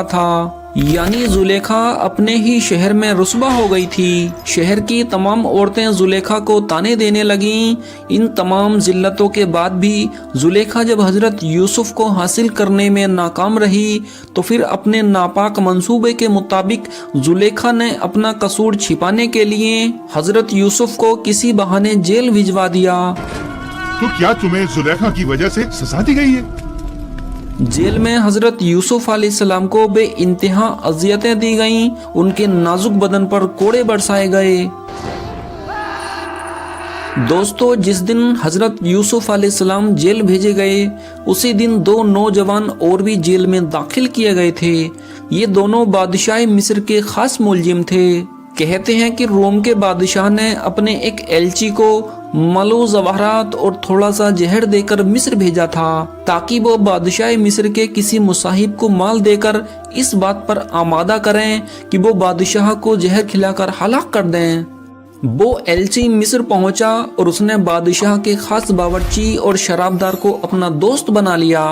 था, यानी जुलेखा अपने ही शहर में रुस्वा हो गई थी। शहर की तमाम औरतें जुलेखा को ताने देने लगीं। इन तमाम जिल्लतों के बाद भी जुलेखा जब हजरत यूसुफ को हासिल करने में नाकाम रही तो फिर अपने नापाक मंसूबे के मुताबिक जुलेखा ने अपना कसूर छिपाने के लिए हजरत यूसुफ को किसी बहाने जेल भिजवा दिया। तो क्या तुम्हें जुलेखा की वजह से सजा दी गई है? जेल में हजरत यूसुफ अलैहिस्सलाम को बे इंतहा अजियतें दी गईं। उनके नाजुक बदन पर कोड़े बरसाए गए। दोस्तों, जिस दिन हजरत यूसुफ अलैहिस्सलाम जेल भेजे गए उसी दिन दो नौजवान और भी जेल में दाखिल किए गए थे। ये दोनों बादशाह मिस्र के खास मुलजिम थे। कहते हैं कि रोम के बादशाह ने अपने एक एलची को मलो जवाहरात और थोड़ा सा जहर देकर मिस्र भेजा था ताकि वो बादशाह मिस्र के किसी मुसाहिब को माल देकर इस बात पर आमादा करें कि वो बादशाह को जहर खिलाकर हलाक कर दें। वो एलची मिस्र पहुंचा और उसने बादशाह के खास बावर्ची और शराबदार को अपना दोस्त बना लिया।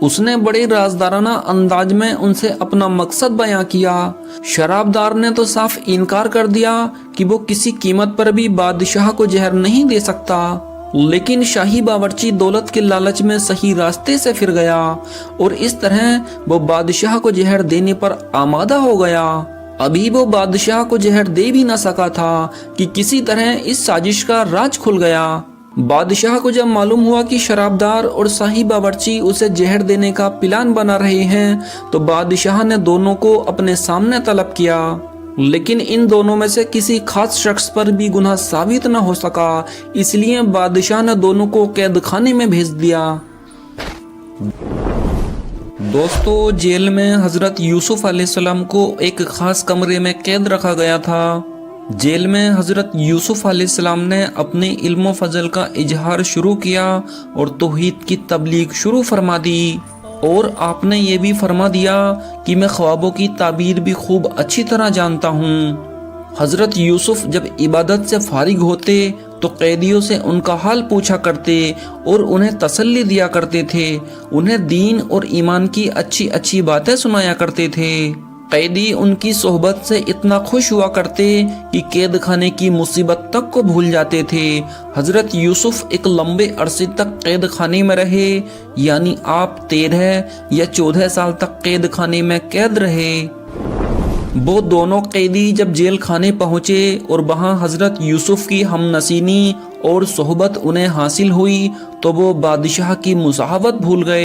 उसने बड़े राजदाराना अंदाज में उनसे अपना मकसद बयां किया। शराबदार ने तो साफ इनकार कर दिया कि वो किसी कीमत पर भी बादशाह को जहर नहीं दे सकता, लेकिन शाही बावर्ची दौलत के लालच में सही रास्ते से फिर गया और इस तरह वो बादशाह को जहर देने पर आमादा हो गया। अभी वो बादशाह को जहर दे भी न सका था कि किसी तरह इस साजिश का राज खुल गया। बादशाह को जब मालूम हुआ कि शराबदार और शाही बावर्ची उसे जहर देने का प्लान बना रहे हैं तो बादशाह ने दोनों को अपने सामने तलब किया, लेकिन इन दोनों में से किसी खास शख्स पर भी गुनाह साबित न हो सका। इसलिए बादशाह ने दोनों को कैद खाने में भेज दिया। दोस्तों, जेल में हजरत यूसुफ अलैहिस्सलाम को एक खास कमरे में कैद रखा गया था। जेल में हजरत यूसुफ अलैहिस्सलाम ने अपने इल्म फजल का इजहार शुरू किया और तौहीद की तबलीग शुरू फरमा दी। और आपने ये भी फरमा दिया कि मैं ख्वाबों की ताबीर भी खूब अच्छी तरह जानता हूँ। हजरत यूसुफ जब इबादत से फारिग होते तो कैदियों से उनका हाल पूछा करते और उन्हें तसल्ली दिया करते थे। उन्हें दीन और ईमान की अच्छी अच्छी बातें सुनाया करते थे। कैदी उनकी सोहबत से इतना खुश हुआ करते कि कैद खाने की मुसीबत तक को भूल जाते थे। हजरत यूसुफ एक लंबे अरसे तक कैद खाने में रहे, यानी आप 13 या 14 साल तक कैद खाने में कैद रहे। वो दोनों कैदी जब जेल खाने पहुंचे और वहां हजरत यूसुफ की हमनसीनी और सोहबत उन्हें हासिल हुई तो वो बादशाह की मुसाहबत भूल गए।